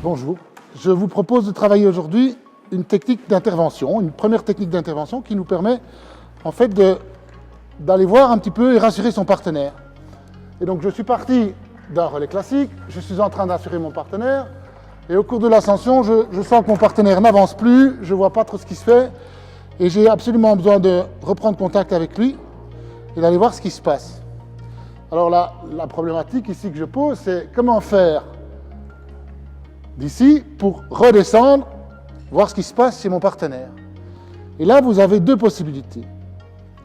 Bonjour, je vous propose de travailler aujourd'hui une technique d'intervention, une première technique d'intervention qui nous permet en fait d'aller voir un petit peu et rassurer son partenaire. Et donc je suis parti d'un relais classique, je suis en train d'assurer mon partenaire et au cours de l'ascension, je sens que mon partenaire n'avance plus, je ne vois pas trop ce qui se fait et j'ai absolument besoin de reprendre contact avec lui et d'aller voir ce qui se passe. Alors là, la problématique ici que je pose, c'est comment faire d'ici pour redescendre, voir ce qui se passe chez mon partenaire. Et là, vous avez deux possibilités.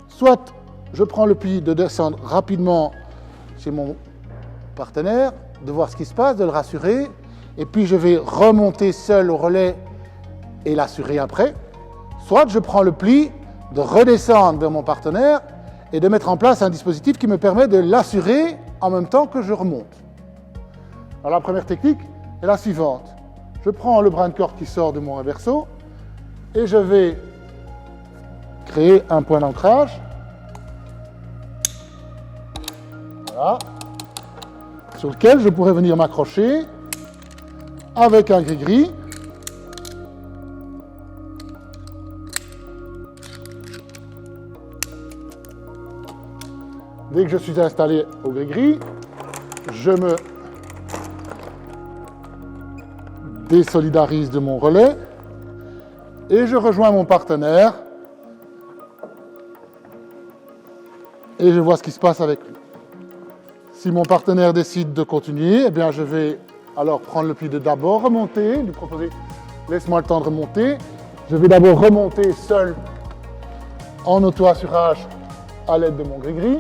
Soit je prends le pli de descendre rapidement chez mon partenaire, de voir ce qui se passe, de le rassurer, et puis je vais remonter seul au relais et l'assurer après. Soit je prends le pli de redescendre vers mon partenaire et de mettre en place un dispositif qui me permet de l'assurer en même temps que je remonte. Alors la première technique est la suivante. Je prends le brin de corde qui sort de mon reverso et je vais créer un point d'ancrage. Voilà. Sur lequel je pourrais venir m'accrocher avec un gris-gris. Dès que je suis installé au gris-gris, je me désolidarise de mon relais et je rejoins mon partenaire et je vois ce qui se passe avec lui. Si mon partenaire décide de continuer, eh bien je vais alors prendre le pli de d'abord remonter, lui proposer « laisse-moi le temps de remonter ». Je vais d'abord remonter seul en auto-assurage à l'aide de mon gris-gris.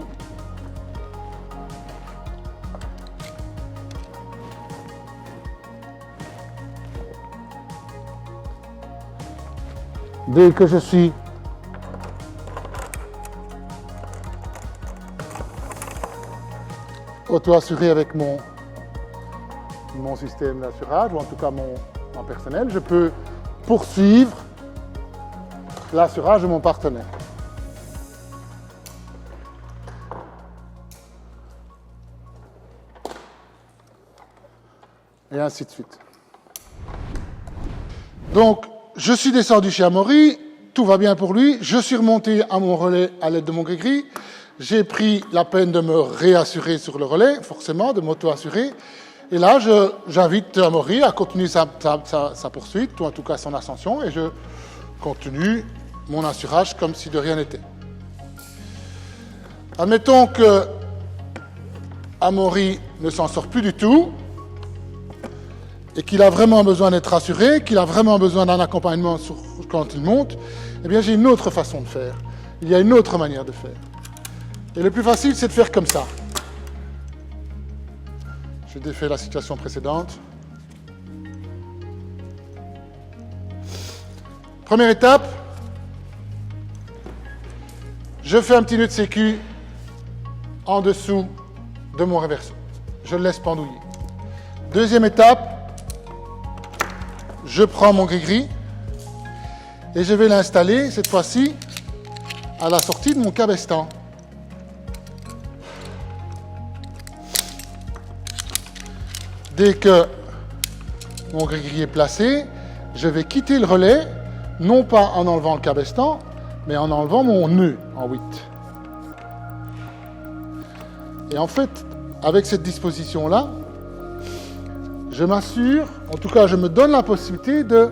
Dès que je suis auto-assuré avec mon système d'assurage, ou en tout cas mon personnel, je peux poursuivre l'assurage de mon partenaire. Et ainsi de suite. Donc, je suis descendu chez Amaury, tout va bien pour lui, je suis remonté à mon relais à l'aide de mon gris-gris, j'ai pris la peine de me réassurer sur le relais, forcément, de m'auto-assurer, et là, j'invite Amaury à continuer sa poursuite, ou en tout cas son ascension, et je continue mon assurage comme si de rien n'était. Admettons que Amaury ne s'en sort plus du tout, et qu'il a vraiment besoin d'être rassuré, qu'il a vraiment besoin d'un accompagnement quand il monte, eh bien j'ai une autre façon de faire. Il y a une autre manière de faire. Et le plus facile, c'est de faire comme ça. Je défais la situation précédente. Première étape, je fais un petit nœud de sécu en dessous de mon reverso. Je le laisse pendouiller. Deuxième étape, je prends mon gris-gris et je vais l'installer, cette fois-ci, à la sortie de mon cabestan. Dès que mon gris-gris est placé, je vais quitter le relais, non pas en enlevant le cabestan, mais en enlevant mon nœud en 8. Et en fait, avec cette disposition-là, je m'assure, en tout cas je me donne la possibilité de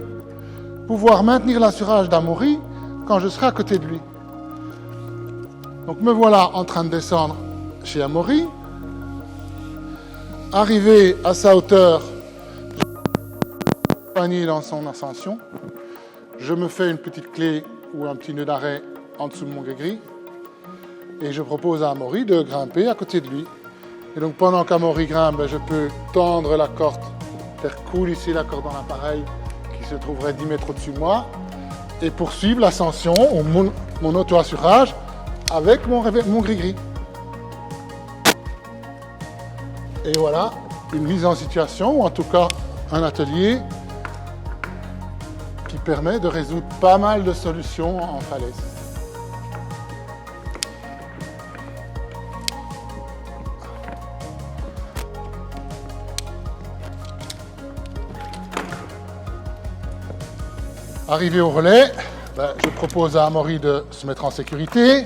pouvoir maintenir l'assurage d'Amaury quand je serai à côté de lui. Donc me voilà en train de descendre chez Amaury. Arrivé à sa hauteur, je m'accompagne dans son ascension. Je me fais une petite clé ou un petit nœud d'arrêt en dessous de mon gris-gris et je propose à Amaury de grimper à côté de lui. Et donc pendant qu'Amaury grimpe, je peux tendre la corde, faire coulisser la corde dans l'appareil qui se trouverait 10 mètres au-dessus de moi et poursuivre l'ascension ou mon auto-assurage avec mon gris-gris. Et voilà, une mise en situation, ou en tout cas un atelier qui permet de résoudre pas mal de solutions en falaise. Arrivé au relais, je propose à Amaury de se mettre en sécurité.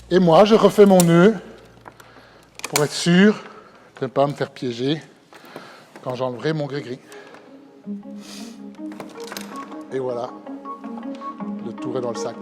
Et moi, je refais mon nœud pour être sûr de ne pas me faire piéger quand j'enlèverai mon gris-gris. Et voilà, le tour est dans le sac.